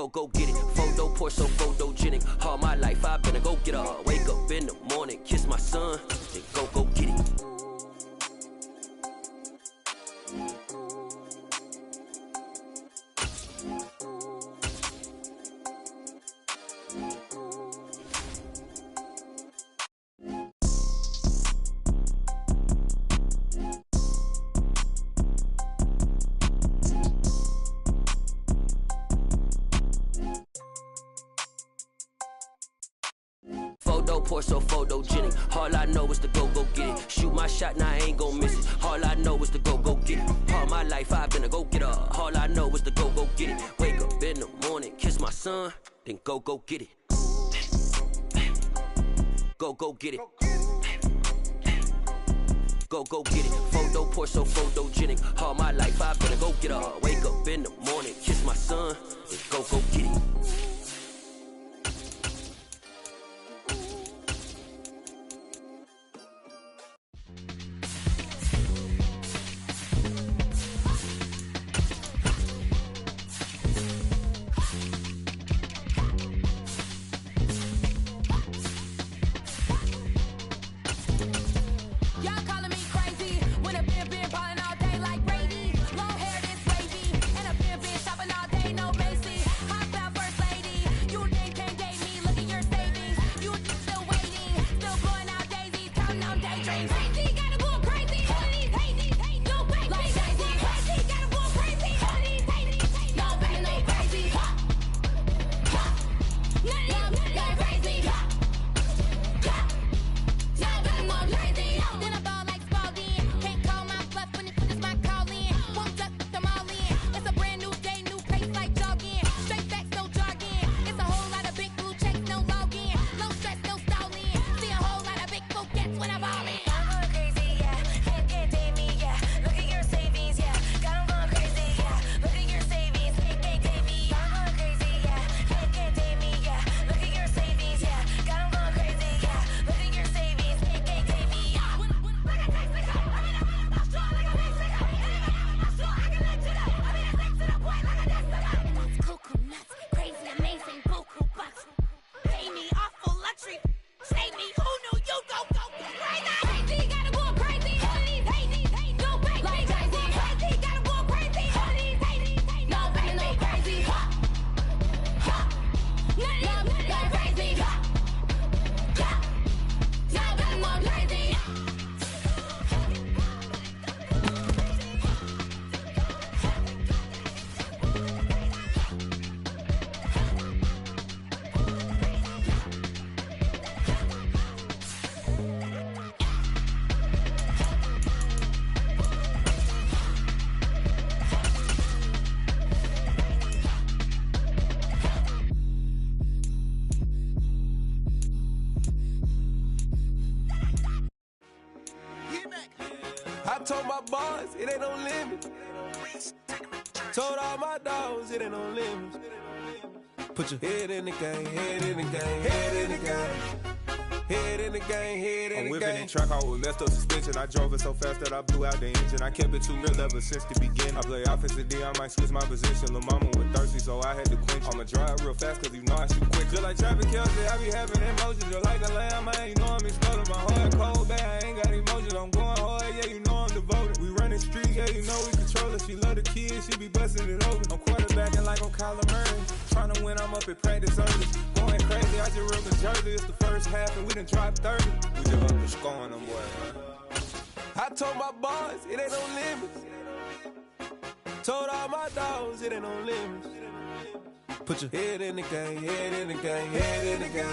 go get it. Photo pour so photogenic. All my life I've been a go getter. Wake up in the morning, kiss my son, then go get it. Photo pour so photogenic. All I know is to go get it. Shoot my shot, now I ain't gon' miss it. All I know is to go get it. All my life I've been a go getter. All I know is to go get it. Wake up in the morning, kiss my son, then go get it. Go get it. Go get it. Photo pour so photogenic. All my life I've been a go getter. Wake up in the morning, kiss my son, then go get it. I told my boys, it ain't no limit. Told all my dogs, it ain't no limits. Put your head in the game, head in the game, head in the game. Head in the game, head in the game. I'm whipping and track out with messed up suspension. I drove it so fast that I blew out the engine. I kept it too real ever since the beginning. I play offensive D, I might switch my position. Lil' mama was thirsty, so I had to quench. I'ma drive real fast, cause you know I shoot quick. Just like Travis Kelce, I be having emotions. Just like a lamb, man, you know I'm exploding. My heart cold, bad, I ain't got emotions. I'm going hard, yeah, you know I'm devoted. We running streets, yeah, you know we control it. She love the kids, she be busting it open. I'm quarterbacking like I'm Kyler Murray. Trying to win, I'm up at practice early. Going crazy, I just ripped the jersey. It's the first half, and we done dropped 30. We just up to scoring them, boy. I told my boys, it ain't no limits. Told all my dogs, it ain't no limits. Put your head in the game, head in the game, head in the game.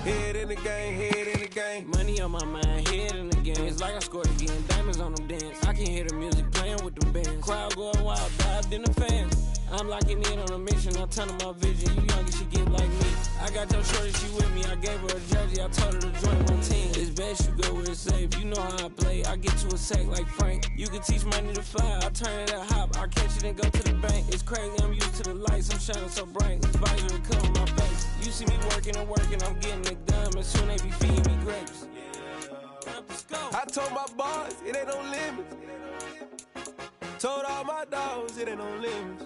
Head in the game, head in the game. Money on my mind, head in the game. It's like I scored again, diamonds on them dance. I can hear the music playing with them bands. Crowd going wild, dived in the fans. I'm locking in on a mission, I'm turning my vision. You young and she get like me. I got your shorty, she with me. I gave her a jersey, I told her to join my team. It's best you go where it's safe. You know how I play, I get to a sack like Frank. You can teach money to fly, I turn it at hop. I catch it and go to the bank. It's crazy, I'm used to the lights, I'm shining so bright. This visor will cover my face. You see me working and working, I'm getting it done. And soon they be feeding me grapes. I told my boys, it ain't no limits. Told all my dogs, it ain't no limits.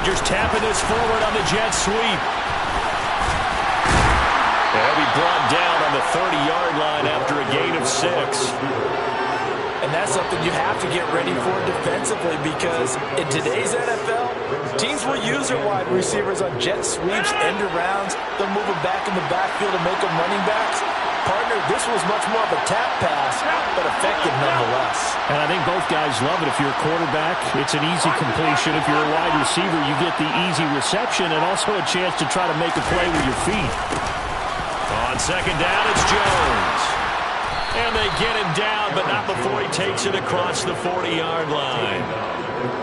Rodgers tapping this forward on the jet sweep. He'll be brought down on the 30-yard line after a gain of 6. And that's something you have to get ready for defensively, because in today's NFL, teams will use their wide receivers on jet sweeps, end arounds. They'll move them back in the backfield to make them running backs. Partner, this was much more of a tap pass, but effective nonetheless. And I think both guys love it. If you're a quarterback, it's an easy completion. If you're a wide receiver, you get the easy reception and also a chance to try to make a play with your feet. On second down, it's Jones. And they get him down, but not before he takes it across the 40-yard line.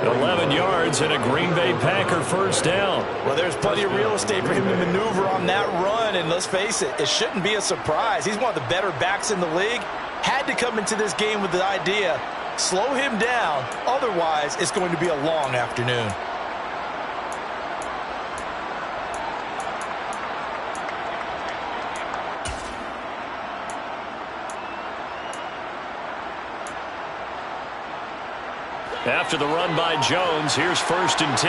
11 yards and a Green Bay Packer first down. Well, there's plenty of real estate for him to maneuver on that run, and let's face it, it shouldn't be a surprise. He's one of the better backs in the league. Had to come into this game with the idea, slow him down, otherwise it's going to be a long afternoon. After the run by Jones, here's 1st and 10.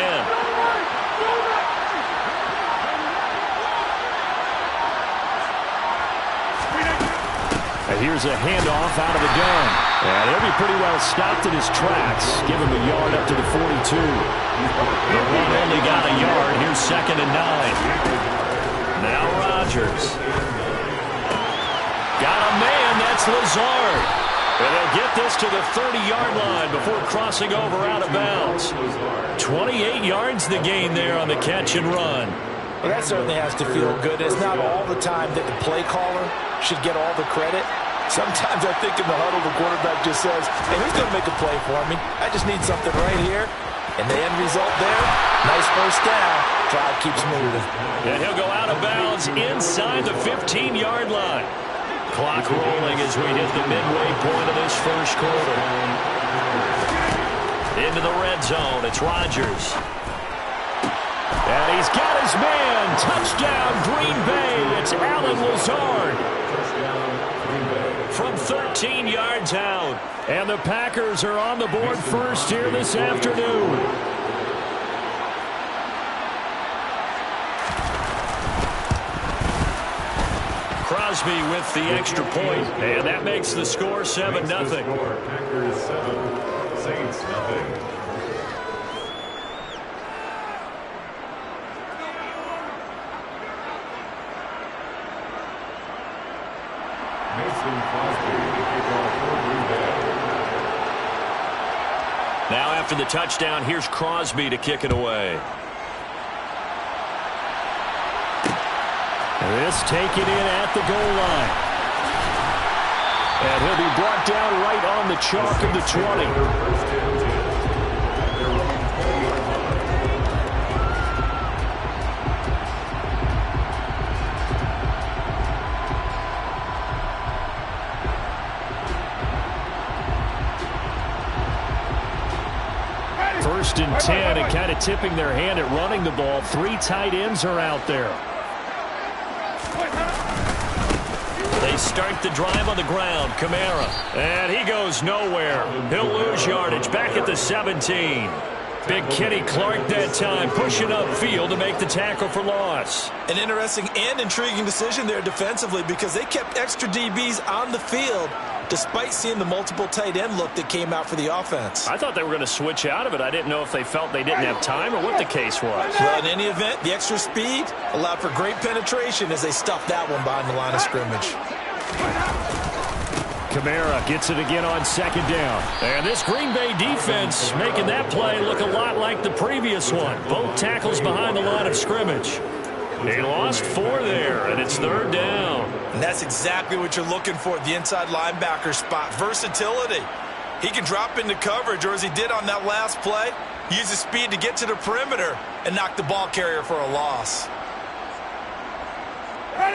And here's a handoff out of the gun. And he'll be pretty well stopped in his tracks. Give him a yard up to the 42. The run only got a yard. Here's 2nd and 9. Now Rodgers. Got a man. That's Lazard. And they'll get this to the 30-yard line before crossing over out of bounds. 28 yards the gain there on the catch and run. Well, that certainly has to feel good. It's not all the time that the play caller should get all the credit. Sometimes I think in the huddle the quarterback just says, hey, who's going to make a play for me? I just need something right here. And the end result there, nice first down. Drive keeps moving. And he'll go out of bounds inside the 15-yard line. Clock rolling as we hit the midway point of this first quarter. Into the red zone, it's Rodgers. And he's got his man. Touchdown, Green Bay. It's Alan Lazard. From 13 yards out. And the Packers are on the board first here this afternoon. Crosby with the extra point, and that makes the score 7-0. Packers 7, Saints 0. Now after the touchdown, here's Crosby to kick it away. This taken in at the goal line. And he'll be brought down right on the chalk of the 20. First and 10, and kind of tipping their hand at running the ball. 3 tight ends are out there. They start the drive on the ground. Kamara. And he goes nowhere. He'll lose yardage back at the 17. Big Kenny Clark that time pushing upfield to make the tackle for loss. An interesting and intriguing decision there defensively, because they kept extra DBs on the field despite seeing the multiple tight end look that came out for the offense. I thought they were going to switch out of it. I didn't know if they felt they didn't have time or what the case was. Well, in any event, the extra speed allowed for great penetration as they stuffed that one behind the line of scrimmage. Kamara gets it again on second down. And this Green Bay defense making that play look a lot like the previous one. Both tackles behind the line of scrimmage. They lost 4 there, and it's 3rd down. And that's exactly what you're looking for at the inside linebacker spot. Versatility. He can drop into coverage, or as he did on that last play, use his speed to get to the perimeter and knock the ball carrier for a loss.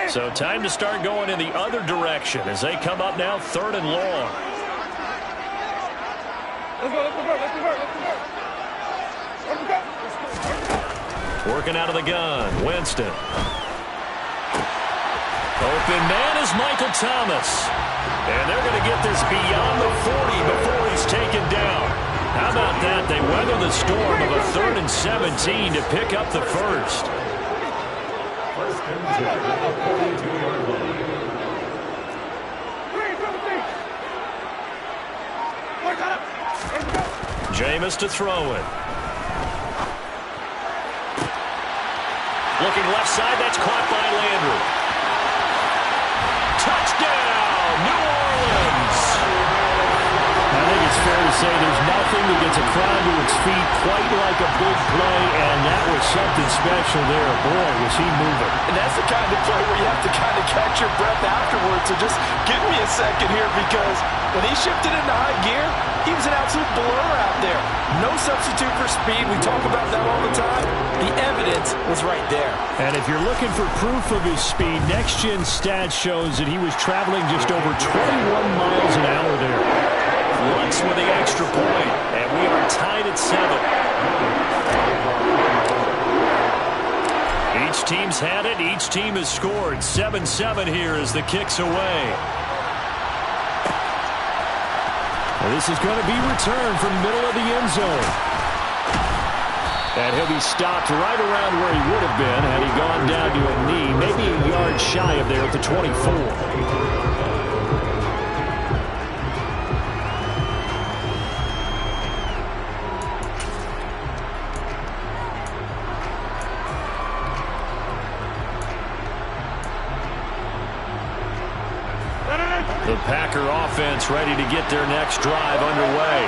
So time to start going in the other direction as they come up now 3rd and long. Working out of the gun, Winston. Open man is Michael Thomas. And they're going to get this beyond the 40 before he's taken down. How about that? They weather the storm of a 3rd and 17 to pick up the first. Jameis to throw it. Looking left side, that's caught by Landry. Touchdown, New Orleans! I think it's fair to say there's nothing that gets a crowd to its feet quite like a big play, and that was something special there. Boy, was he moving. And that's the kind of play where you have to kind of catch your breath afterwards. So just give me a second here, because when he shifted into high gear, he was an absolute blur out there. No substitute for speed. We talk about that all the time. The evidence was right there. And if you're looking for proof of his speed, Next Gen Stats shows that he was traveling just over 21 miles an hour there. Lutz with the extra point, and we are tied at 7. Each team's had it. Each team has scored. 7-7 here as the kick's away. Well, this is going to be returned from middle of the end zone. And he'll be stopped right around where he would have been had he gone down to a knee, maybe a yard shy of there at the 24. The Packer offense ready to get their next drive underway.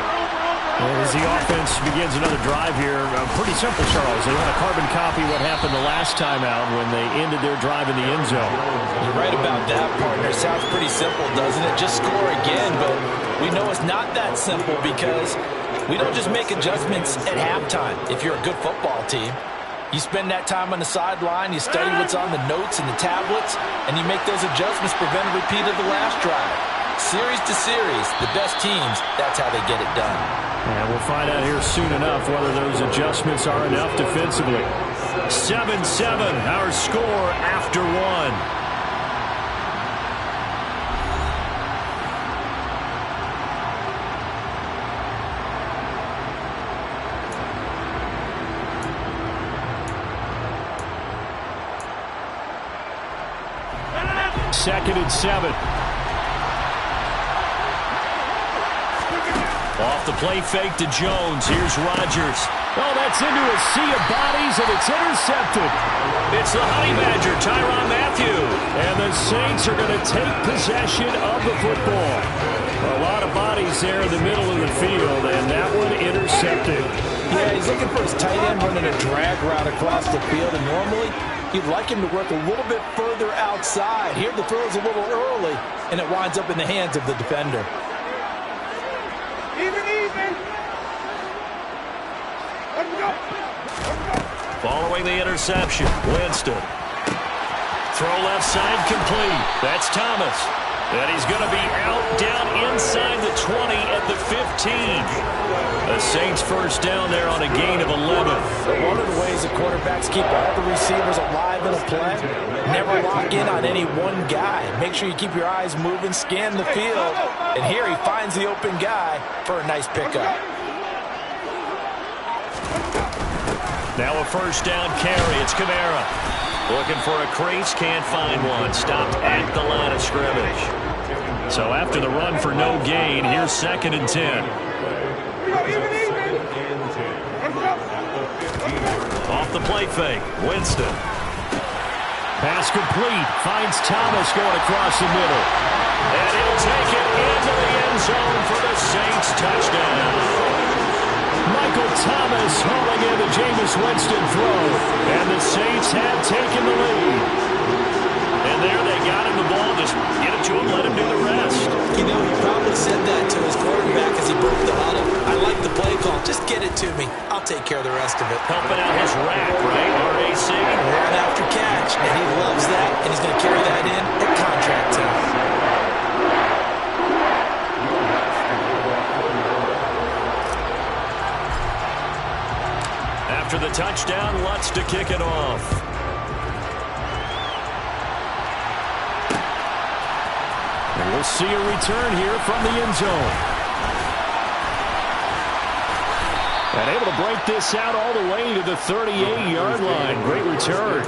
As the offense begins another drive here, pretty simple, Charles. They want to carbon copy what happened the last time out when they ended their drive in the end zone. You're right about that, partner. Sounds pretty simple, doesn't it? Just score again, but we know it's not that simple because we don't just make adjustments at halftime if you're a good football team. You spend that time on the sideline, you study what's on the notes and the tablets, and you make those adjustments, prevent a repeat of the last drive. Series to series, the best teams, that's how they get it done. And we'll find out here soon enough whether those adjustments are enough defensively. 7-7, our score after 1. Second and 7. Off the play fake to Jones. Here's Rodgers. Oh, that's into a sea of bodies, and it's intercepted. It's the Honey Badger, Tyrann Mathieu. And the Saints are going to take possession of the football. A lot of bodies there in the middle of the field, and that one intercepted. Yeah, he's looking for his tight end running a drag route across the field, and normally you'd like him to work a little bit further outside. Here the throw is a little early, and it winds up in the hands of the defender. Even. Let's go. Following the interception, Winston. Throw left side complete. That's Thomas. And he's going to be out down inside the 20 at the 15. The Saints first down there on a gain of 11. One of the ways the quarterbacks keep all the receivers alive in a play, never lock in on any one guy. Make sure you keep your eyes moving, scan the field, and here he finds the open guy for a nice pickup. Now a first down carry. It's Kamara. Looking for a crease, can't find one. Stopped at the line of scrimmage. So after the run for no gain, here's 2nd and 10. Off the play fake, Winston. Pass complete, finds Thomas going across the middle. And he'll take it into the end zone for the Saints touchdown. Michael Thomas hauling in the Jameis Winston throw. And the Saints have taken the lead. And there they got him the ball. Just get it to him, let him do the rest. You know, he probably said that to his quarterback as he broke the huddle. I like the play call. Just get it to me. I'll take care of the rest of it. Helping out his rack, right? RAC. Run after catch. And he loves that. And he's going to carry that in at contract time. After the touchdown, Lutz to kick it off. And we'll see a return here from the end zone. And able to break this out all the way to the 38-yard line. Great return.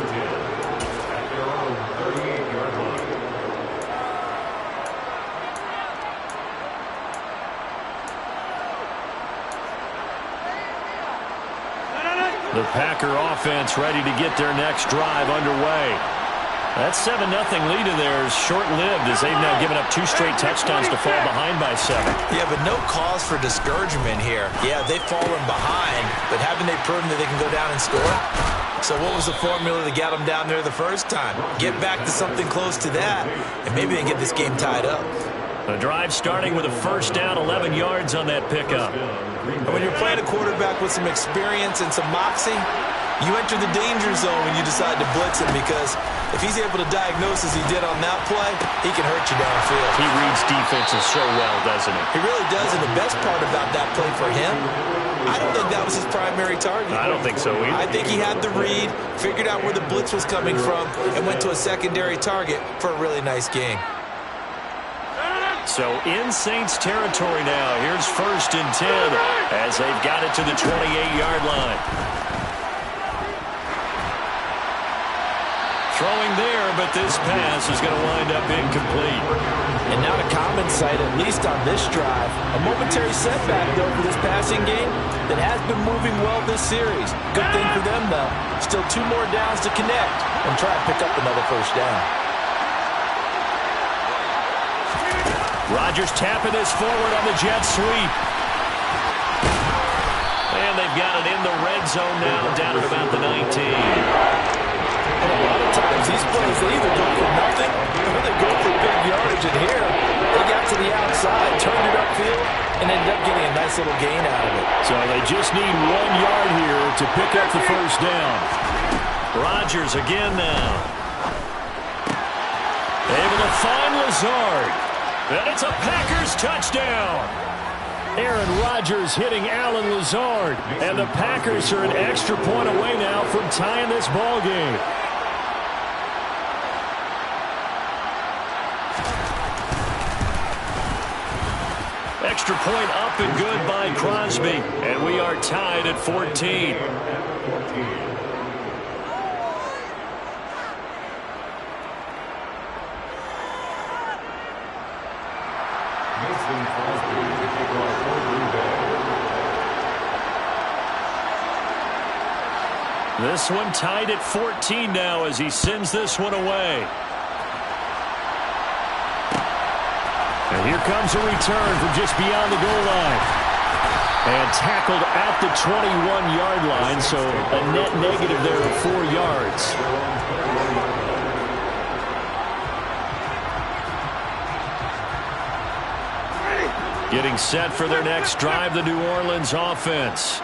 The Packer offense ready to get their next drive underway. That 7-0 lead of theirs short-lived as they've now given up 2 straight touchdowns to fall behind by 7. Yeah, but no cause for discouragement here. Yeah, they've fallen behind, but haven't they proven that they can go down and score? So what was the formula that got them down there the first time? Get back to something close to that, and maybe they get this game tied up. The drive starting with a first down, 11 yards on that pickup. And when you're playing a quarterback with some experience and some moxie, you enter the danger zone when you decide to blitz him, because if he's able to diagnose as he did on that play, he can hurt you downfield. He reads defenses so well, doesn't he? He really does, and the best part about that play for him, I don't think that was his primary target. I don't think so either. I think he had the read, figured out where the blitz was coming from, and went to a secondary target for a really nice game. So in Saints territory now. Here's 1st and 10 as they've got it to the 28-yard line. Throwing there, but this pass is going to wind up incomplete. And not a common sight, at least on this drive. A momentary setback, though, for this passing game that has been moving well this series. Good thing for them, though. Still 2 more downs to connect and try and pick up another first down. Rodgers tapping this forward on the jet sweep. And they've got it in the red zone now, down at about the 19. And a lot of times these plays, they either go for nothing or they go for big yardage. And here, they got to the outside, turned it upfield, and ended up getting a nice little gain out of it. So they just need 1 yard here to pick up the first down. Rodgers again now. Able to find Lazard. And it's a Packers touchdown. Aaron Rodgers hitting Alan Lazard. And the Packers are an extra point away now from tying this ball game. Extra point up and good by Crosby. And we are tied at 14. This one tied at 14 now as he sends this one away. And here comes a return from just beyond the goal line. And tackled at the 21-yard line, so a net negative there of 4 yards. Getting set for their next drive, the New Orleans offense.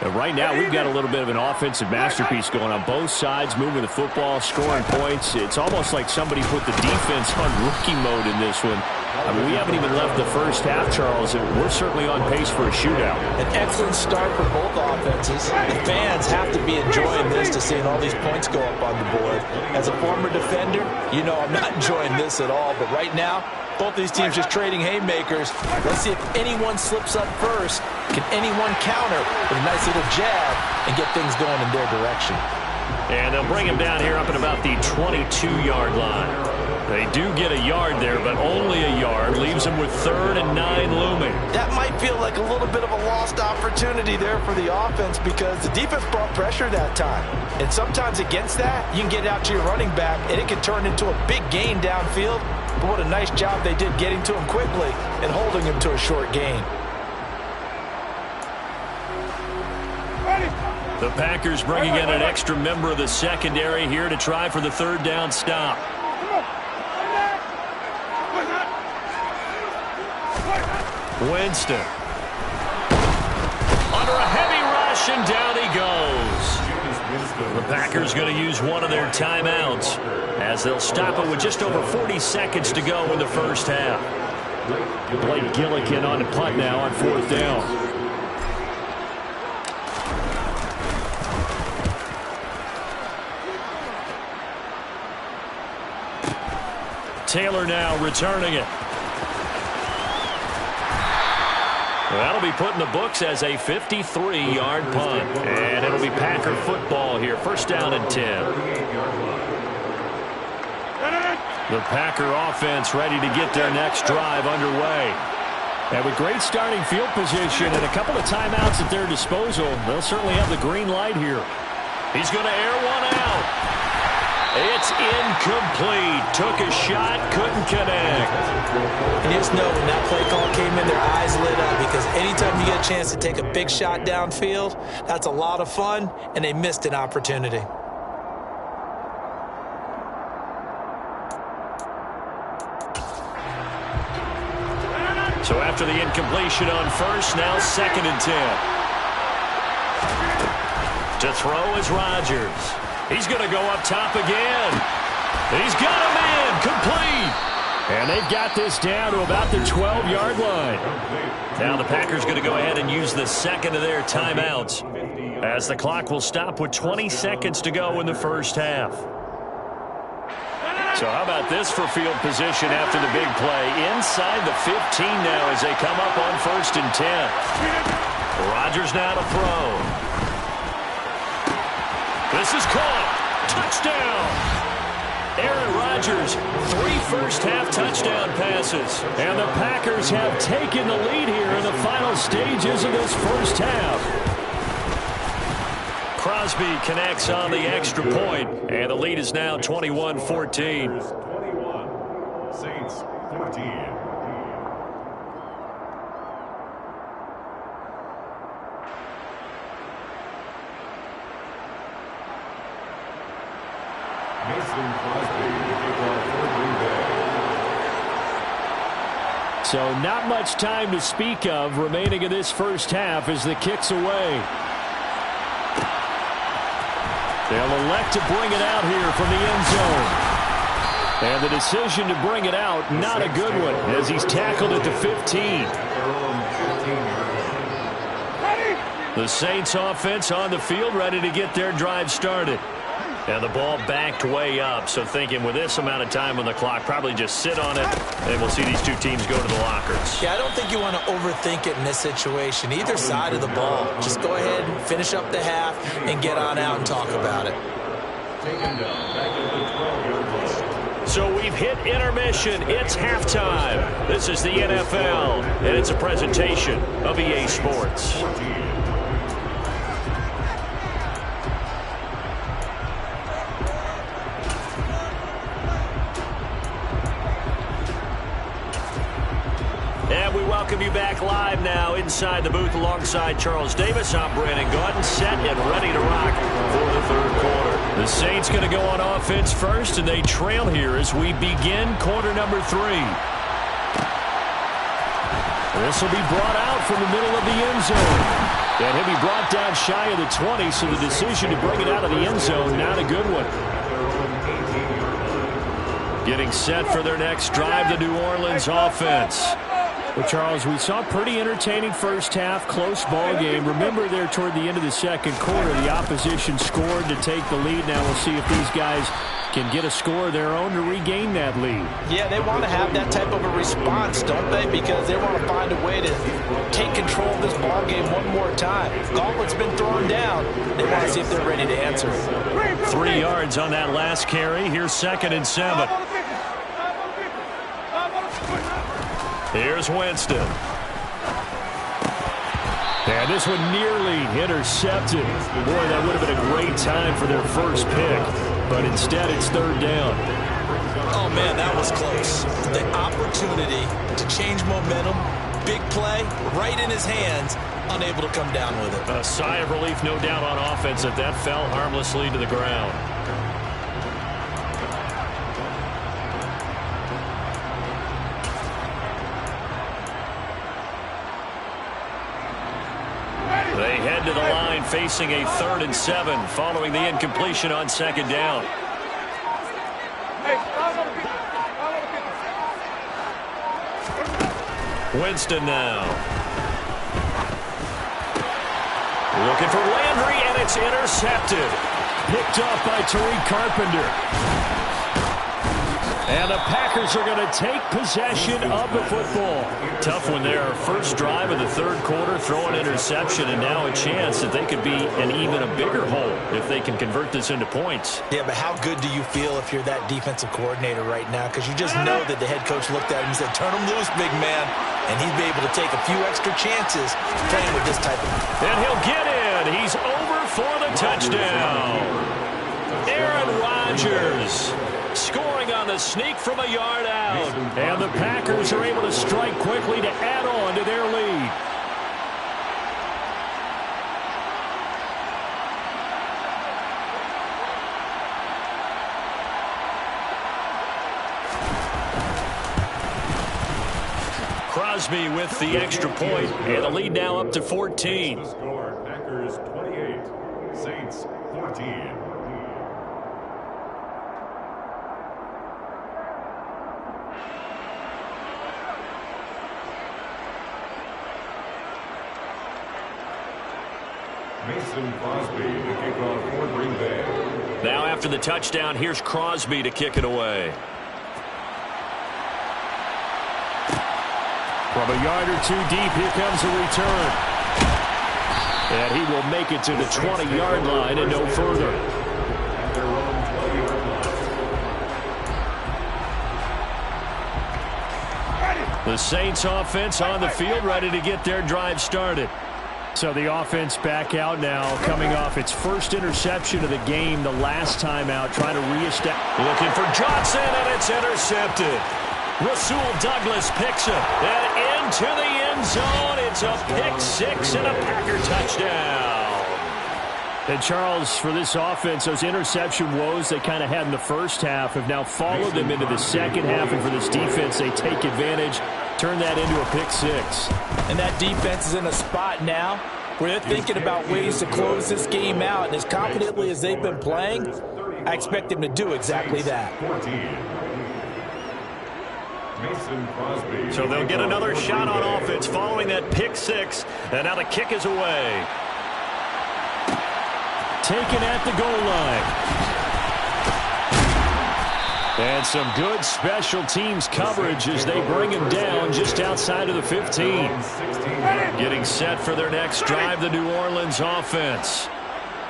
And right now, we've got a little bit of an offensive masterpiece going on both sides, moving the football, scoring points. It's almost like somebody put the defense on rookie mode in this one. I mean, we haven't even left the first half, Charles, and we're certainly on pace for a shootout. An excellent start for both offenses. The fans have to be enjoying this to seeing all these points go up on the board. As a former defender, you know I'm not enjoying this at all, but right now, both these teams just trading haymakers. Let's see if anyone slips up first. Can anyone counter with a nice little jab and get things going in their direction? And they'll bring him down here up at about the 22-yard line. They do get a yard there, but only a yard. Leaves them with 3rd and 9 looming. That might feel like a little bit of a lost opportunity there for the offense because the defense brought pressure that time. And sometimes against that, you can get out to your running back, and it can turn into a big gain downfield. But what a nice job they did getting to him quickly and holding him to a short gain. The Packers bringing in an extra member of the secondary here to try for the 3rd down stop. Winston. Under a heavy rush, and down he goes. The Packers going to use one of their timeouts as they'll stop it with just over 40 seconds to go in the first half. Blake Gillikin on the punt now on 4th down. Taylor now returning it. That'll be put in the books as a 53-yard punt. And it'll be Packer football here. First down and 10. The Packer offense ready to get their next drive underway. And with great starting field position and a couple of timeouts at their disposal, they'll certainly have the green light here. He's going to air one out. It's incomplete. Took a shot, couldn't connect. And you just know when that play call came in, their eyes lit up, because anytime you get a chance to take a big shot downfield, that's a lot of fun, and they missed an opportunity. So after the incompletion on first, now 2nd and 10. To throw is Rodgers. He's going to go up top again. He's got a man complete. And they've got this down to about the 12-yard line. Now the Packers going to go ahead and use the second of their timeouts, as the clock will stop with 20 seconds to go in the first half. So how about this for field position after the big play? Inside the 15 now as they come up on 1st and 10. Rodgers now to throw. This is caught. Touchdown. Aaron Rodgers, 3 first-half touchdown passes. And the Packers have taken the lead here in the final stages of this first half. Crosby connects on the extra point, and the lead is now 21-14. Saints 14. So not much time to speak of remaining in this first half as the kick's away. They'll elect to bring it out here from the end zone. And the decision to bring it out, not a good one, as he's tackled at the 15. The Saints offense on the field ready to get their drive started. And the ball backed way up, so thinking with this amount of time on the clock, probably just sit on it, and we'll see these two teams go to the lockers. Yeah, I don't think you want to overthink it in this situation. Either side of the ball. Just go ahead and finish up the half and get on out and talk about it. So we've hit intermission. It's halftime. This is the NFL, and it's a presentation of EA Sports. And we welcome you back live now inside the booth alongside Charles Davis. I'm Brandon Gaudin, set and ready to rock for the third quarter. The Saints going to go on offense first, and they trail here as we begin quarter number 3. This will be brought out from the middle of the end zone. And he'll be brought down shy of the 20, so the decision to bring it out of the end zone, not a good one. Getting set for their next drive, the New Orleans offense. Well, Charles, we saw a pretty entertaining first half, close ball game. Remember there toward the end of the second quarter, the opposition scored to take the lead. Now we'll see if these guys can get a score of their own to regain that lead. Yeah, they want to have that type of a response, don't they? Because they want to find a way to take control of this ball game one more time. Gauntlet's been thrown down. They want to see if they're ready to answer. 3 yards on that last carry. Here's 2nd and 7. Here's Winston. And this one nearly intercepted. Boy, that would have been a great time for their first pick. But instead, it's 3rd down. Oh, man, that was close. The opportunity to change momentum, big play, right in his hands, unable to come down with it. A sigh of relief, no doubt, on offense that fell harmlessly to the ground. They head to the line facing a 3rd and 7 following the incompletion on 2nd down. Winston now. Looking for Landry, and it's intercepted. Picked off by Tariq Carpenter. And the Packers are going to take possession of the football. Tough one there. First drive of the third quarter, throw an interception, and now a chance that they could be an even a bigger hole if they can convert this into points. Yeah, but how good do you feel if you're that defensive coordinator right now? Because you just know that the head coach looked at him and said, turn him loose, big man. And he'd be able to take a few extra chances playing with this type of... And he'll get in. He's over for the touchdown. Aaron Rodgers scoring on the sneak from a yard out. And the Packers are able to strike quickly to add on to their lead. Crosby with the extra point, and the lead now up to 14. The score, Packers 28, Saints 14. Mason Crosby to kick off for Green Bay. Now after the touchdown, here's Crosby to kick it away. From a yard or two deep, here comes a return. And he will make it to the 20-yard line and no further. The Saints offense on the field, ready to get their drive started. So the offense back out now, coming off its first interception of the game the last time out, trying to reestablish. Looking for Johnson, and it's intercepted. Rasul Douglas picks it, and into the end zone. It's a pick six and a Packer touchdown. And Charles, for this offense, those interception woes they kind of had in the first half have now followed them into the second half. And for this defense, they take advantage, turn that into a pick six. And that defense is in a spot now where they're thinking about ways to close this game out. And as confidently as they've been playing, I expect them to do exactly that. So they'll get another shot on offense following that pick six. And now the kick is away. Taken at the goal line. And some good special teams coverage as they bring him down just outside of the 15. Getting set for their next drive, the New Orleans offense.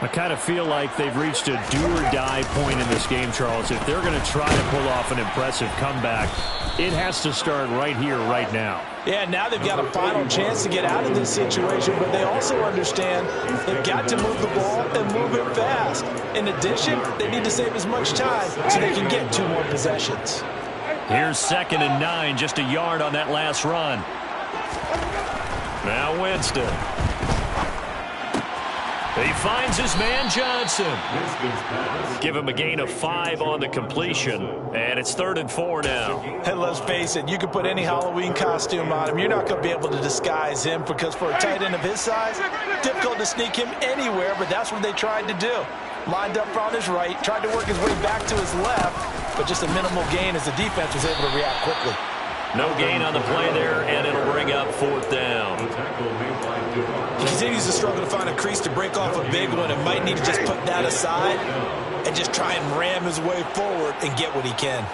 I kind of feel like they've reached a do-or-die point in this game, Charles. If they're going to try to pull off an impressive comeback, it has to start right here, right now. Yeah, now they've got a final chance to get out of this situation, but they also understand they've got to move the ball and move it fast. In addition, they need to save as much time so they can get 2 more possessions. Here's 2nd and 9, just a yard on that last run. Now Winston. He finds his man Johnson. Give him a gain of 5 on the completion. And it's 3rd and 4 now. And let's face it, you can put any Halloween costume on him. You're not going to be able to disguise him because for a tight end of his size, difficult to sneak him anywhere, but that's what they tried to do. Lined up on his right, tried to work his way back to his left, but just a minimal gain as the defense was able to react quickly. No gain on the play there, and it'll bring up 4th down. He continues to struggle to find a crease to break off a big one and might need to just put that aside and just try and ram his way forward and get what he can.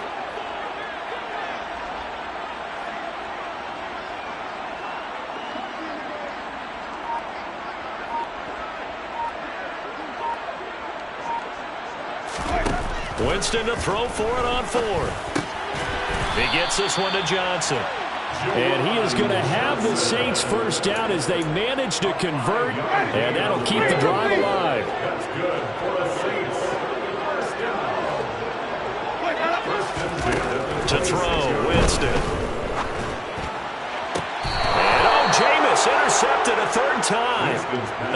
Winston to throw for it on 4th. He gets this one to Johnson. And he is going to have the Saints first down as they manage to convert, and that'll keep the drive alive. That's good for the Saints. First down. To throw, Winston. And Jameis intercepted a 3rd time.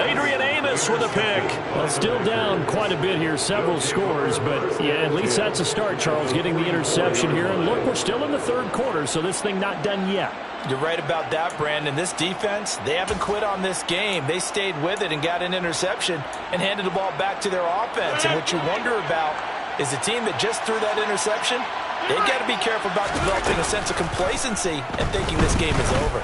Adrian Amos with a pick. Well, still down quite a bit here, several scores, but yeah, at least that's a start, Charles, getting the interception here. And look, we're still in the 3rd quarter, so this thing not done yet. You're right about that, Brandon. This defense, they haven't quit on this game. They stayed with it and got an interception and handed the ball back to their offense. And what you wonder about is the team that just threw that interception, they've got to be careful about developing a sense of complacency and thinking this game is over.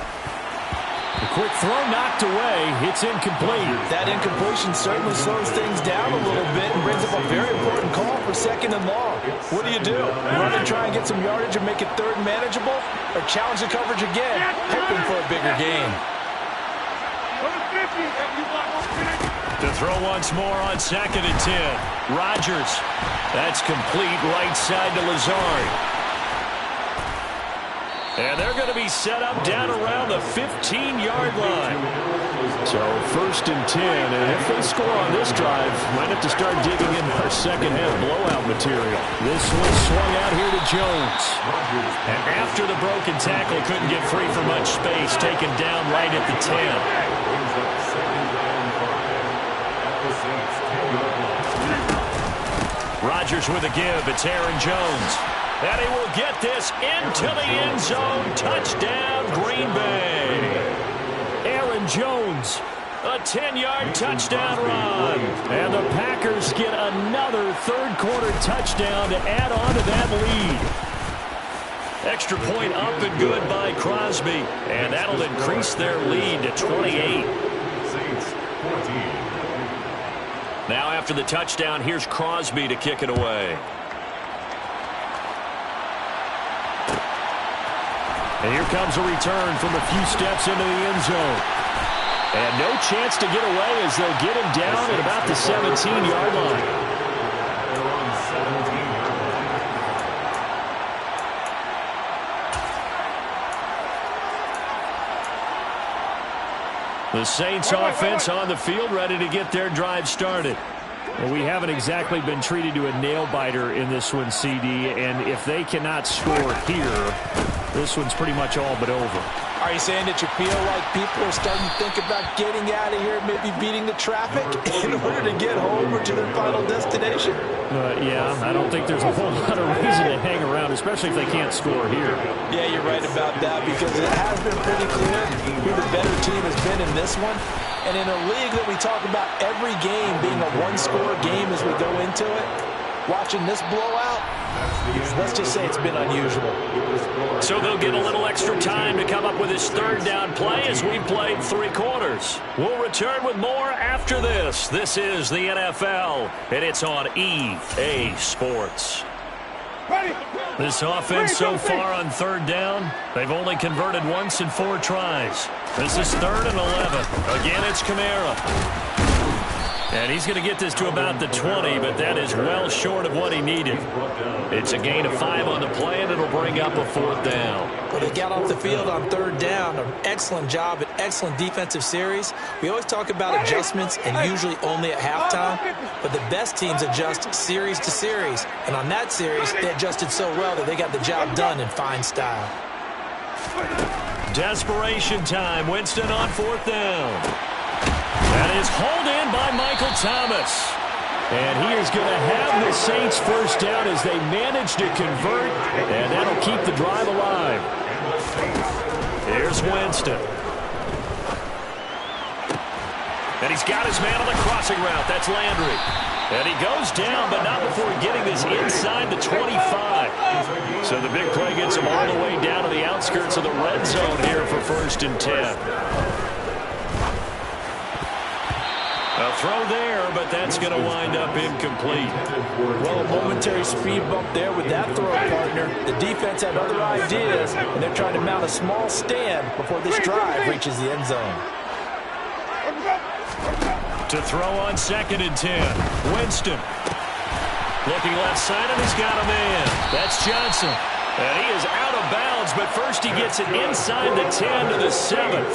The quick throw knocked away. It's incomplete. That incompletion certainly slows things down a little bit and brings up a very important call for 2nd and long. What do? Run and try and get some yardage and make it 3rd and manageable? Or challenge the coverage again, hoping for a bigger gain? To throw once more on 2nd and 10. Rodgers. That's complete right side to Lazard. And they're going to be set up down around the 15-yard line. So 1st and 10, and if they score on this drive, might have to start digging in our second-half blowout material. This one swung out here to Jones. And after the broken tackle, couldn't get free for much space, taken down right at the 10. Rodgers with a give. It's Aaron Jones. And he will get this into the end zone. Touchdown, Green Bay. Aaron Jones, a 10-yard touchdown run. And the Packers get another third-quarter touchdown to add on to that lead. Extra point up and good by Crosby. And that'll increase their lead to 28. Now after the touchdown, here's Crosby to kick it away. And here comes a return from a few steps into the end zone. And no chance to get away as they'll get him down at about the 17-yard line. The Saints offense on the field ready to get their drive started. Well, we haven't exactly been treated to a nail-biter in this one, CD, and if they cannot score here, this one's pretty much all but over. Are you saying that you feel like people are starting to think about getting out of here, maybe beating the traffic in order to get home or to their final destination? Yeah, I don't think there's a whole lot of reason to hang around, especially if they can't score here. Yeah, you're right about that because it has been pretty clear who the better team has been in this one. And in a league that we talk about every game being a one-score game as we go into it, watching this blowout, let's just say it's been unusual. So they'll get a little extra time to come up with his third down play as we played 3 quarters. We'll return with more after this. This is the NFL, and it's on EA Sports. This offense so far on 3rd down, they've only converted once in 4 tries. This is 3rd and 11. Again, it's Kamara. And he's going to get this to about the 20, but that is well short of what he needed. It's a gain of 5 on the play, and it'll bring up a 4th down. Well, they got off the field on 3rd down. An excellent job, an excellent defensive series. We always talk about adjustments, and usually only at halftime. But the best teams adjust series to series. And on that series, they adjusted so well that they got the job done in fine style. Desperation time. Winston on 4th down. That is hauled in by Michael Thomas. And he is going to have the Saints first down as they manage to convert, and that'll keep the drive alive. Here's Winston. And he's got his man on the crossing route. That's Landry. And he goes down, but not before getting this inside the 25. So the big play gets him all the way down to the outskirts of the red zone here for 1st and 10. A throw there, but that's going to wind up incomplete. Well, a momentary speed bump there with that throw, partner. The defense had other ideas, and they're trying to mount a small stand before this drive reaches the end zone. To throw on 2nd and 10. Winston. Looking left side, and he's got a man. That's Johnson. And he is out of bounds, but first he gets it inside the 10 to the 7.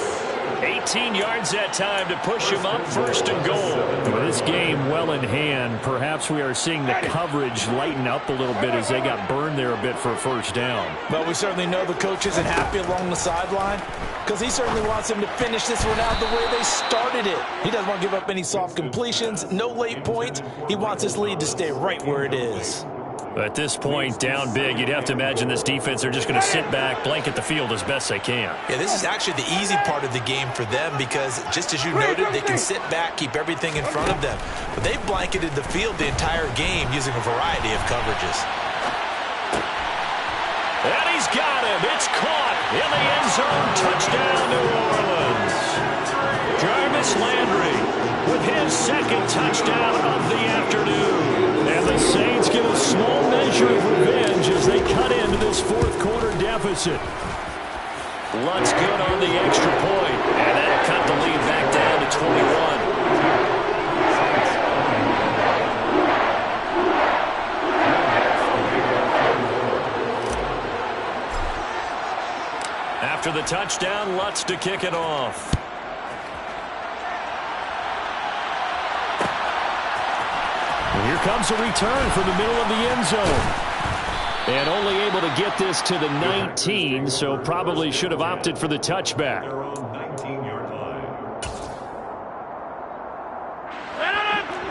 18 yards that time to push him up 1st and goal. With this game well in hand, perhaps we are seeing the coverage lighten up a little bit as they got burned there a bit for a 1st down. But we certainly know the coach isn't happy along the sideline because he certainly wants them to finish this one out the way they started it. He doesn't want to give up any soft completions, no late points. He wants this lead to stay right where it is. At this point, down big, you'd have to imagine this defense are just going to sit back, blanket the field as best they can. Yeah, this is actually the easy part of the game for them because, just as you noted, they can sit back, keep everything in front of them. But they've blanketed the field the entire game using a variety of coverages. And he's got him. It's caught in the end zone. Touchdown, New Orleans. Jarvis Landry with his second touchdown of the afternoon. And the Saints get a small measure of revenge as they cut into this fourth quarter deficit. Lutz good on the extra point. And that'll cut the lead back down to 21. After the touchdown, Lutz to kick it off. And here comes a return from the middle of the end zone. And only able to get this to the 19, so probably should have opted for the touchback.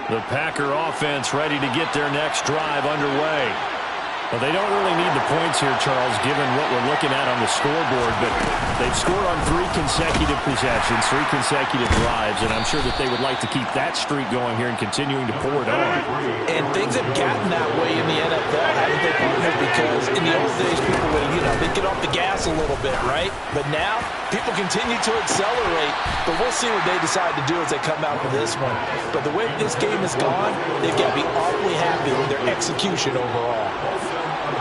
The Packer offense ready to get their next drive underway. Well, they don't really need the points here, Charles, given what we're looking at on the scoreboard, but they've scored on 3 consecutive possessions, 3 consecutive drives, and I'm sure that they would like to keep that streak going here and continuing to pour it on. And things have gotten that way in the NFL, haven't they, partner? Because in the old days, people would, they'd get off the gas a little bit, right? But now, people continue to accelerate, but we'll see what they decide to do as they come out for this one. But the way this game has gone, they've got to be awfully happy with their execution overall.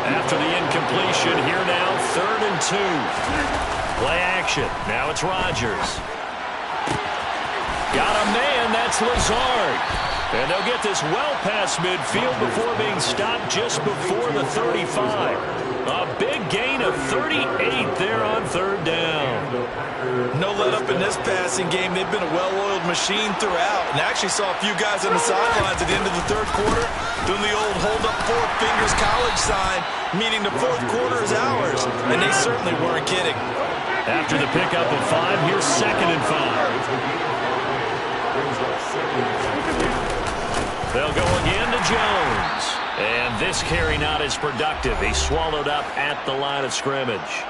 After the incompletion, here now, 3rd and 2. Play action. Now it's Rodgers. Got a man, that's Lazard. And they'll get this well past midfield before being stopped just before the 35. A big gain of 38 there on 3rd down. No let up in this passing game. They've been a well-oiled machine throughout. And I actually saw a few guys on the sidelines at the end of the 3rd quarter doing the old hold up 4 fingers college sign, meaning the 4th quarter is ours. And they certainly weren't kidding. After the pickup of 5, here's 2nd and 5. They'll go again to Jones. And this carry not as productive. He's swallowed up at the line of scrimmage.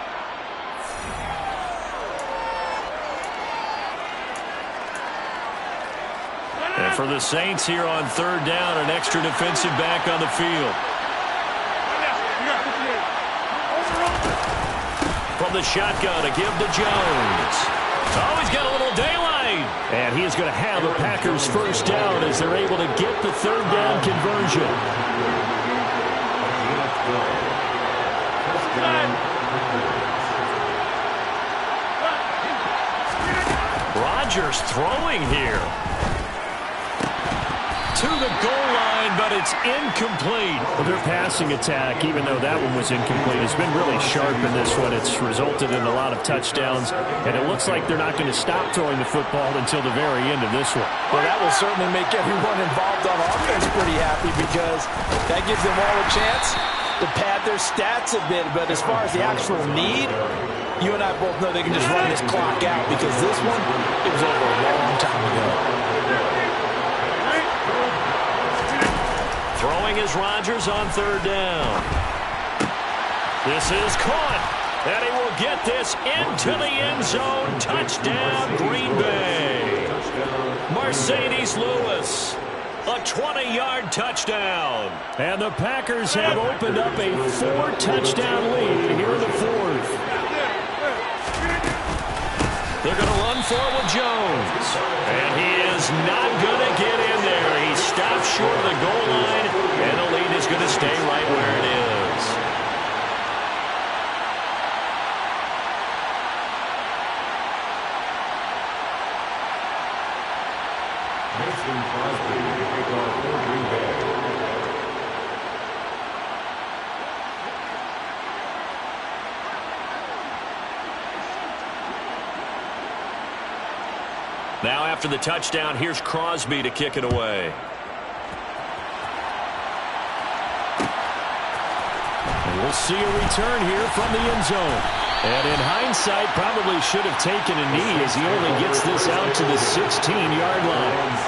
And for the Saints here on 3rd down, an extra defensive back on the field. From the shotgun, a give to Jones. Oh, he's got a little daylight. And he is going to have a Packers first down as they're able to get the 3rd down conversion. Rodgers throwing here. To the goal line, but it's incomplete. Well, their passing attack, even though that one was incomplete, has been really sharp in this one. It's resulted in a lot of touchdowns, and it looks like they're not going to stop throwing the football until the very end of this one. Well, that will certainly make everyone involved on offense pretty happy because that gives them all a chance to pad their stats a bit. But as far as the actual need, you and I both know they can just run this clock out because this one, it was over a long time ago. Throwing is Rodgers on 3rd down. This is caught. And he will get this into the end zone. Touchdown, Green Bay. Mercedes Lewis. A 20-yard touchdown. And the Packers have opened up a 4-touchdown lead here in the 4th. They're going to run forward Jones. And he is not going to get in there. He stops short of the goal line, and the lead is going to stay right where it is. Mason Crosby to kick off for Green Bay. Now after the touchdown, here's Crosby to kick it away. And we'll see a return here from the end zone. And in hindsight, probably should have taken a knee as he only gets this out to the 16-yard line.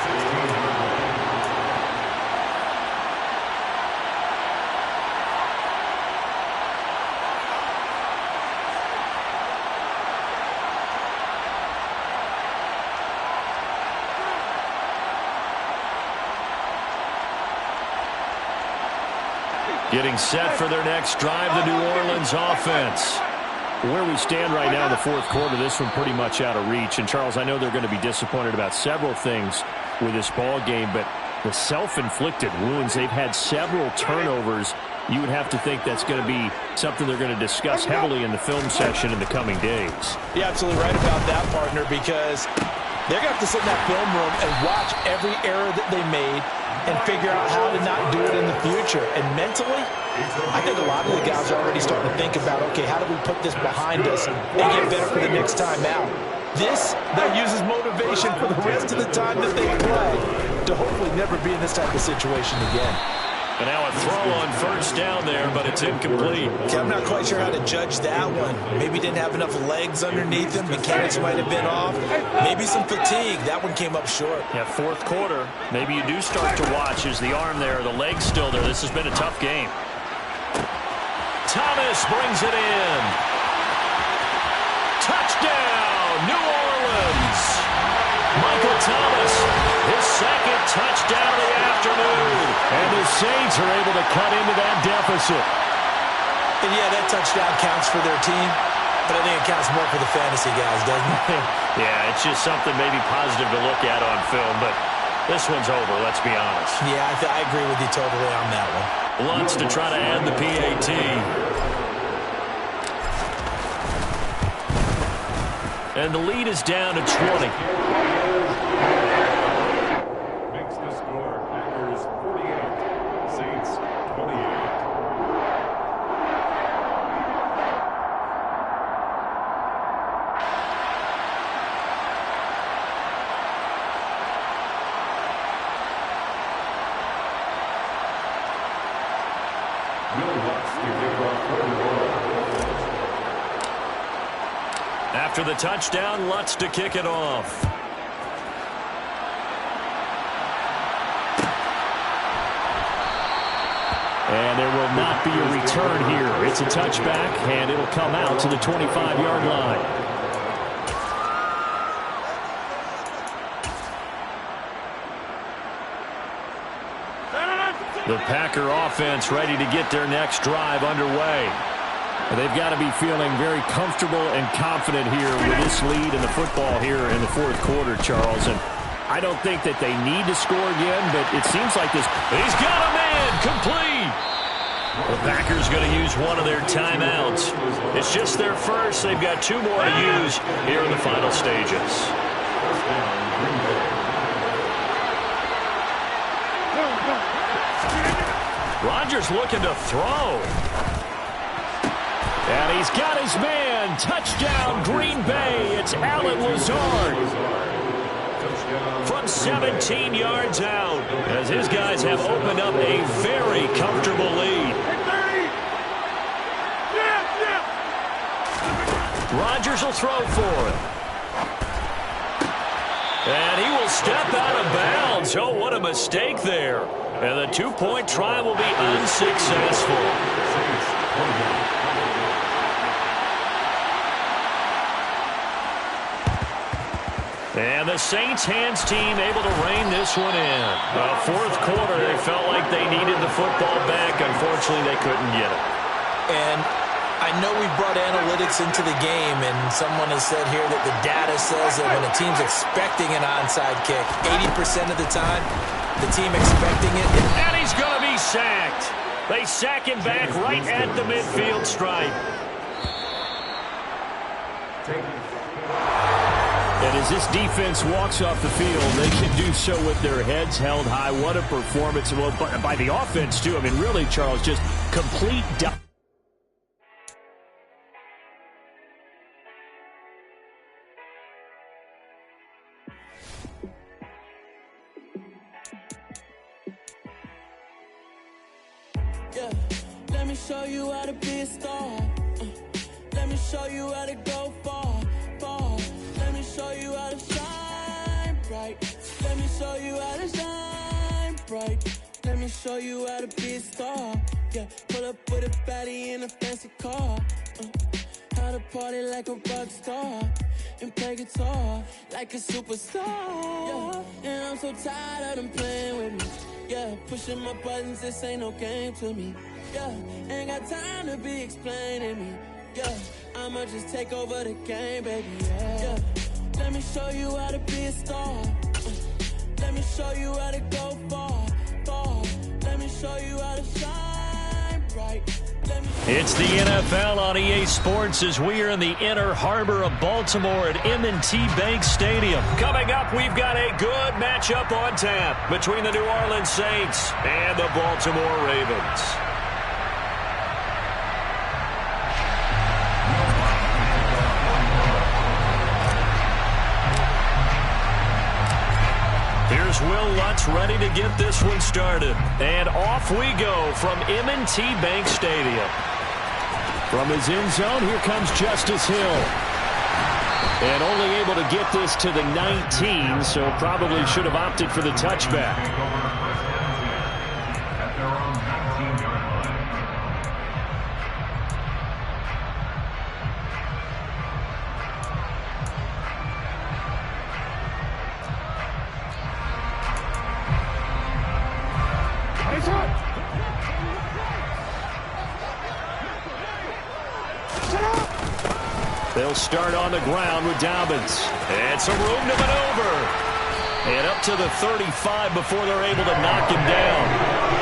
Getting set for their next drive, the New Orleans offense. Where we stand right now in the fourth quarter, this one pretty much out of reach. And, Charles, I know they're going to be disappointed about several things with this ball game, but the self-inflicted wounds, they've had several turnovers. You would have to think that's going to be something they're going to discuss heavily in the film session in the coming days. You're absolutely right about that, partner, because they're going to have to sit in that film room and watch every error that they made and figure out how to not do it in the future. And mentally, I think a lot of the guys are already starting to think about, okay, how do we put this behind us and get better for the next time out? This, they'll use as motivation for the rest of the time that they play to hopefully never be in this type of situation again. And now a throw on first down there, but it's incomplete. Okay, I'm not quite sure how to judge that one. Maybe didn't have enough legs underneath him. Mechanics might have been off. Maybe some fatigue. That one came up short. Yeah, fourth quarter. Maybe you do start to watch. Is the arm there, the leg's still there. This has been a tough game. Thomas brings it in. Touchdown, New Orleans. Michael Thomas, his second touchdown of the afternoon. And the Saints are able to cut into that deficit. And yeah, that touchdown counts for their team, but I think it counts more for the fantasy guys, doesn't it? Yeah, it's just something maybe positive to look at on film, but this one's over, let's be honest. Yeah, I agree with you totally on that one. Lutz to try to add the PAT. And the lead is down to 20. Makes the score Packers 48, Saints 28. After the touchdown, Lutz to kick it off. And there will not be a return here. It's a touchback, and it'll come out to the 25-yard line. The Packer offense ready to get their next drive underway. They've got to be feeling very comfortable and confident here with this lead in the football here in the fourth quarter, Charles. And I don't think that they need to score again, but it seems like this. He's got a man complete. The Packers going to use one of their timeouts. It's just their first. They've got two more to use here in the final stages. Rodgers looking to throw. And he's got his man. Touchdown, Green Bay. It's Allen Lazard. From 17 yards out, as his guys have opened up a very comfortable lead. Rodgers will throw for it. And he will step out of bounds. Oh, what a mistake there. And the two-point try will be unsuccessful. And the Saints hands team able to rein this one in. Fourth quarter, they felt like they needed the football back. Unfortunately, they couldn't get it. And I know we brought analytics into the game, and someone has said here that the data says that when a team's expecting an onside kick, 80% of the time, the team expecting it. And he's going to be sacked. They sack him back right at the midfield stripe. And as this defense walks off the field, they can do so with their heads held high. What a performance. Well, by the offense, too. I mean, really, Charles, just complete Yeah, let me show you how to be a star. Let me show you how to go far, far. Let me show you how to shine bright. Let me show you how to shine bright. Let me show you how to be a star. Yeah, pull up with a baddie in a fancy car. How to party like a rock star and play guitar like a superstar. Yeah, and I'm so tired of them playing with me. Yeah, pushing my buttons, this ain't no game to me. Yeah, ain't got time to be explaining me. Yeah, I'ma just take over the game, baby. Yeah, let me show you how to be a star. Let me show you how to go far, far. Let me show you how to shine bright. It's the NFL on EA Sports as we are in the inner harbor of Baltimore at M&T Bank Stadium. Coming up, we've got a good matchup on tap between the New Orleans Saints and the Baltimore Ravens. Here's Will Lutz ready to get this one started. And off we go from M&T Bank Stadium. From his end zone, here comes Justice Hill. And only able to get this to the 19, so probably should have opted for the touchback. They'll start on the ground with Dobbins. And some room to maneuver. And up to the 35 before they're able to knock him down.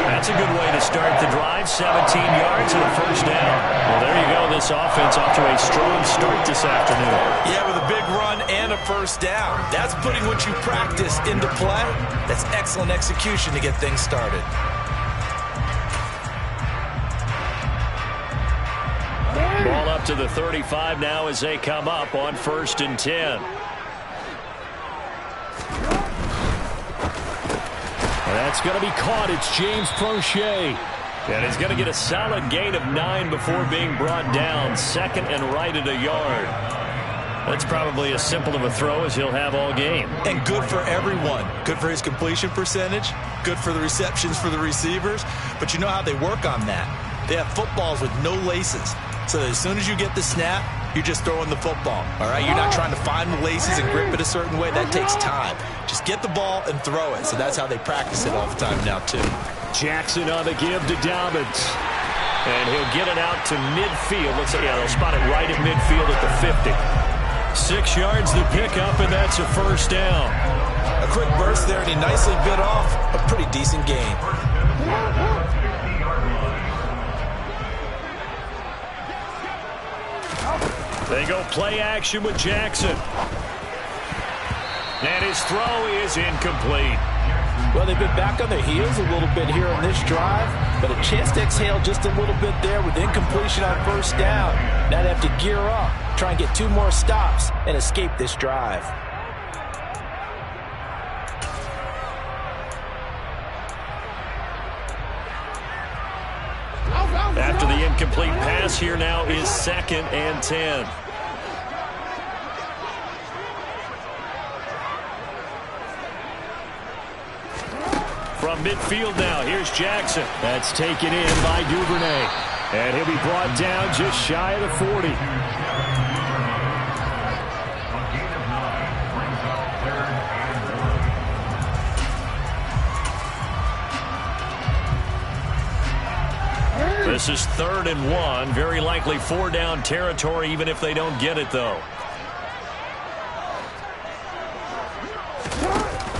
That's a good way to start the drive. 17 yards and a first down. Well, there you go. This offense off to a strong start this afternoon. Yeah, with a big run and a first down. That's putting what you practice into play. That's excellent execution to get things started. Ball up to the 35 now as they come up on 1st and 10. That's going to be caught. It's James Prochet. And he's going to get a solid gain of 9 before being brought down. Second and right at a yard. That's probably as simple of a throw as he'll have all game. And good for everyone. Good for his completion percentage. Good for the receptions for the receivers. But you know how they work on that. They have footballs with no laces. So that as soon as you get the snap, you're just throwing the football. All right, you're not trying to find the laces and grip it a certain way. That takes time. Just get the ball and throw it. So that's how they practice it all the time now, too. Jackson on the give to Dobbins. And he'll get it out to midfield. Looks like, yeah, they'll spot it right at midfield at the 50. 6 yards the pickup, and that's a first down. A quick burst there, and he nicely bit off a pretty decent gain. They go play action with Jackson. And his throw is incomplete. Well, they've been back on their heels a little bit here on this drive, but a chance to exhale just a little bit there with incompletion on first down. Now they have to gear up, try and get 2 more stops, and escape this drive. After the incomplete pass, here now is 2nd and 10. From midfield now, here's Jackson. That's taken in by Duvernay. And he'll be brought down just shy of the 40. This is 3rd and 1. Very likely 4-down territory, even if they don't get it, though.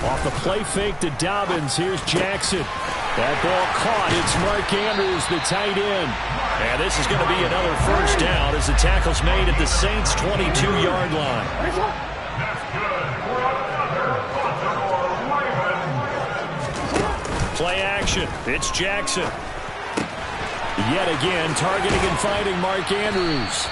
Off the play fake to Dobbins. Here's Jackson. That ball caught. It's Mark Andrews, the tight end. And this is going to be another first down as the tackle's made at the Saints' 22-yard line. Play action. It's Jackson. Yet again, targeting and finding Mark Andrews.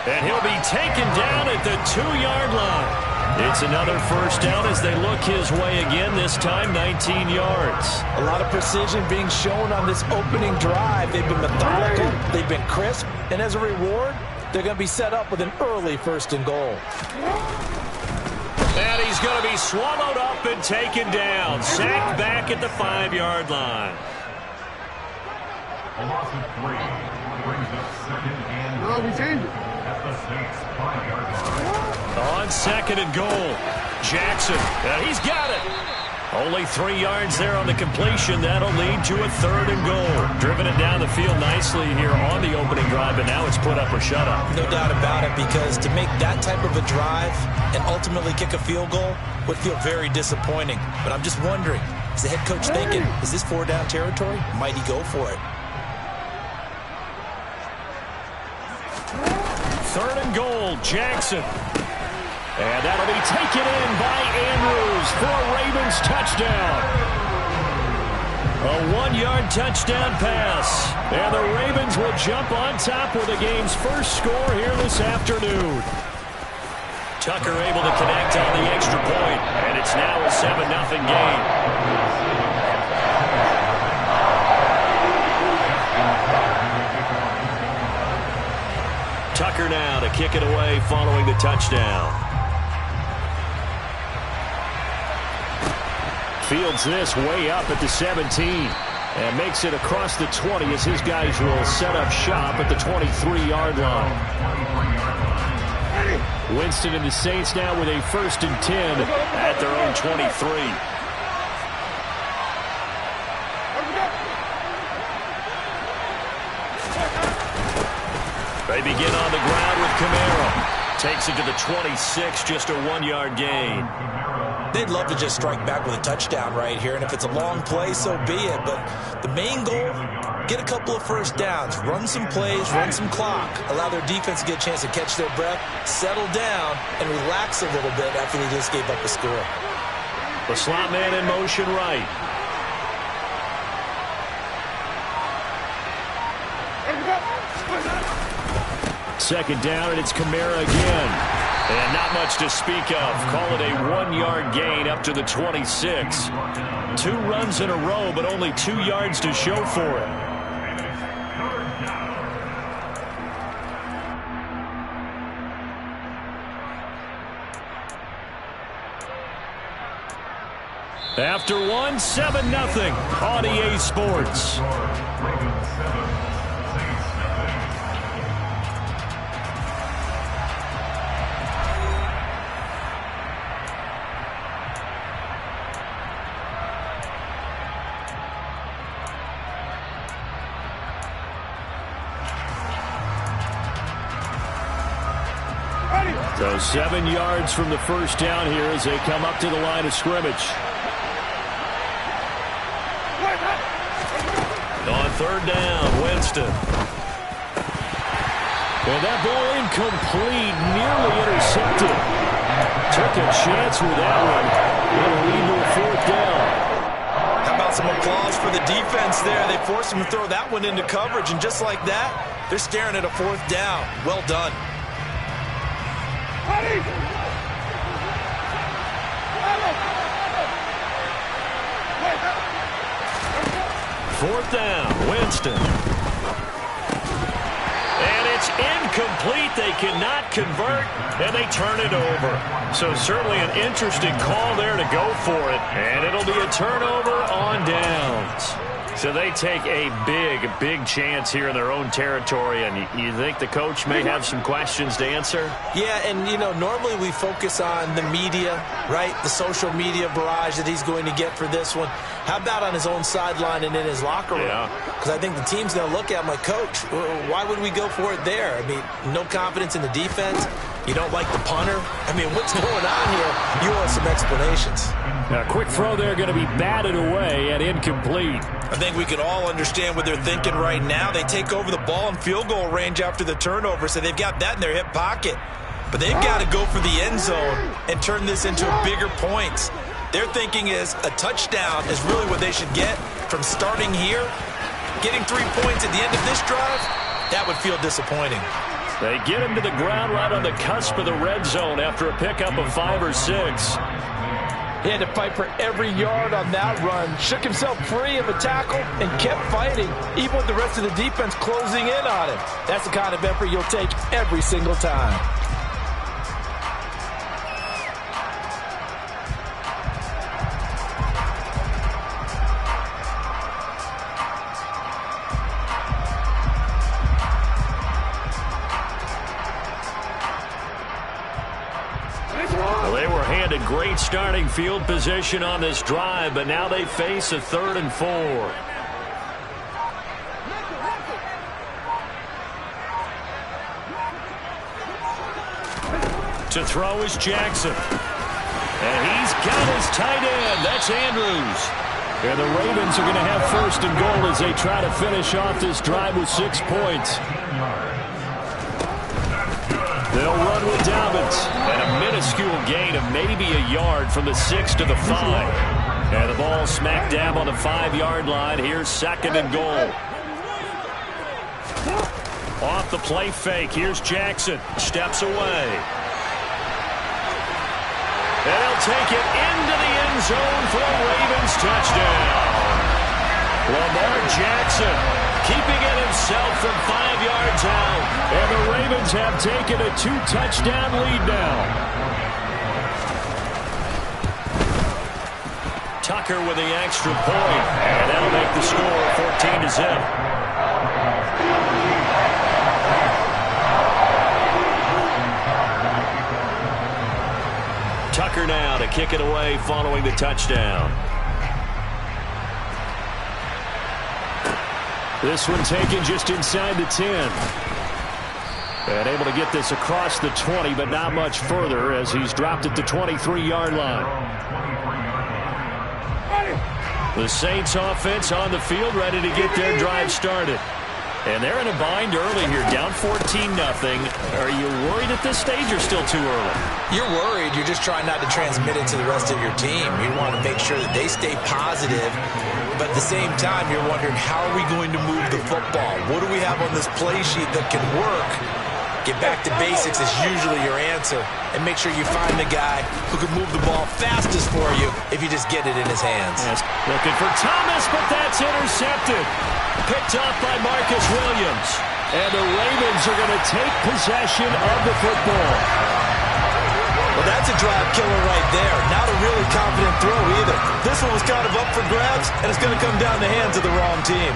And he'll be taken down at the 2-yard line. It's another first down as they look his way again, this time 19 yards. A lot of precision being shown on this opening drive. They've been methodical, they've been crisp, and as a reward, they're going to be set up with an early 1st and goal. And he's going to be swallowed up and taken down. Sacked back at the 5-yard line. A loss of 3 brings up 2nd and goal at the Saints' 5-yard line. On 2nd and goal, Jackson, and he's got it. Only 3 yards there on the completion. That'll lead to a 3rd and goal. Driven it down the field nicely here on the opening drive, but now it's put up or shut up. No doubt about it, because to make that type of a drive and ultimately kick a field goal would feel very disappointing. But I'm just wondering, is the head coach thinking, is this 4-down territory? Might he go for it? 3rd and goal, Jackson. And that'll be taken in by Andrews for a Ravens touchdown. A 1-yard touchdown pass. And the Ravens will jump on top with the game's first score here this afternoon. Tucker able to connect on the extra point, and it's now a 7-0 game. Tucker now to kick it away following the touchdown. Fields this way up at the 17 and makes it across the 20 as his guys will set up shop at the 23-yard line. Winston and the Saints now with a 1st and 10 at their own 23. They begin on the ground with Kamara. Takes it to the 26, just a 1-yard gain. They'd love to just strike back with a touchdown right here, and if it's a long play, so be it. But the main goal, get a couple of first downs, run some plays, run some clock, allow their defense to get a chance to catch their breath, settle down, and relax a little bit after they just gave up a score. The slot man in motion right. Second down, and it's Kamara again. And not much to speak of. Call it a 1-yard gain up to the 26. 2 runs in a row, but only 2 yards to show for it. After 1, 7-0 on EA Sports. So 7 yards from the first down here as they come up to the line of scrimmage. On 3rd down, Winston. And that ball incomplete, nearly intercepted. Took a chance with that one. It'll lead to a 4th down. How about some applause for the defense there? They forced him to throw that one into coverage, and just like that, they're staring at a 4th down. Well done. 4th down, Winston. And it's incomplete. They cannot convert, and they turn it over. So certainly an interesting call there to go for it. And it'll be a turnover on downs. So they take a big chance here in their own territory, and you think the coach may have some questions to answer? Yeah, and, you know, normally we focus on the media, right? The social media barrage that he's going to get for this one. How about on his own sideline and in his locker room? Because I think the team's going to look at him like, Coach, why would we go for it there? I mean, no confidence in the defense. You don't like the punter. I mean, what's going on here? You want some explanations. A quick throw there going to be batted away and incomplete. I think we can all understand what they're thinking right now. They take over the ball in field goal range after the turnover, so they've got that in their hip pocket. But they've got to go for the end zone and turn this into bigger points. Their thinking is a touchdown is really what they should get from starting here. Getting 3 points at the end of this drive, that would feel disappointing. They get him to the ground right on the cusp of the red zone after a pickup of 5 or 6. He had to fight for every yard on that run. Shook himself free of a tackle and kept fighting, even with the rest of the defense closing in on him. That's the kind of effort you'll take every single time. great starting field position on this drive, but now they face a 3rd and 4. To throw is Jackson. And he's got his tight end. That's Andrews. And the Ravens are going to have 1st and goal as they try to finish off this drive with 6 points. They'll run with Dobbins. And a minuscule gain of maybe a yard from the 6 to the 5. And the ball smack dab on the 5-yard line. Here's 2nd and goal. Off the play fake. Here's Jackson. Steps away. And he'll take it into the end zone for a Ravens touchdown. Lamar Jackson keeping it himself from 5 yards out. And the Ravens have taken a 2-touchdown lead now. Tucker with the extra point. And that'll make the score 14-0. Tucker now to kick it away following the touchdown. This one taken just inside the 10. And able to get this across the 20, but not much further as he's dropped at the 23-yard line. The Saints offense on the field ready to get their drive started. And they're in a bind early here, down 14-0. Are you worried at this stage or still too early? You're worried. You're just trying not to transmit it to the rest of your team. You want to make sure that they stay positive. But at the same time, you're wondering, how are we going to move the football? What do we have on this play sheet that can work? Get back to basics is usually your answer. And make sure you find the guy who can move the ball fastest for you if you just get it in his hands. Yes. Looking for Thomas, but that's intercepted. Picked off by Marcus Williams. And the Ravens are going to take possession of the football. Well, that's a drive killer right there. Not a really confident throw either. This one was kind of up for grabs, and it's going to come down the hands of the wrong team.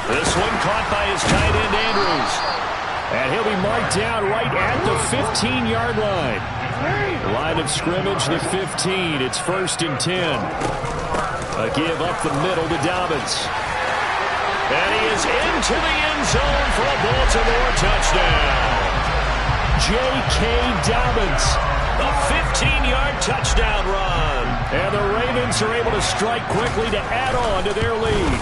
This one caught by his tight end, Andrews. And he'll be marked down right at the 15-yard line. Line of scrimmage, the 15. It's 1st and 10. A give up the middle to Dobbins. And he is into the end zone for a Baltimore touchdown. J.K. Dobbins, a 15-yard touchdown run. And the Ravens are able to strike quickly to add on to their lead.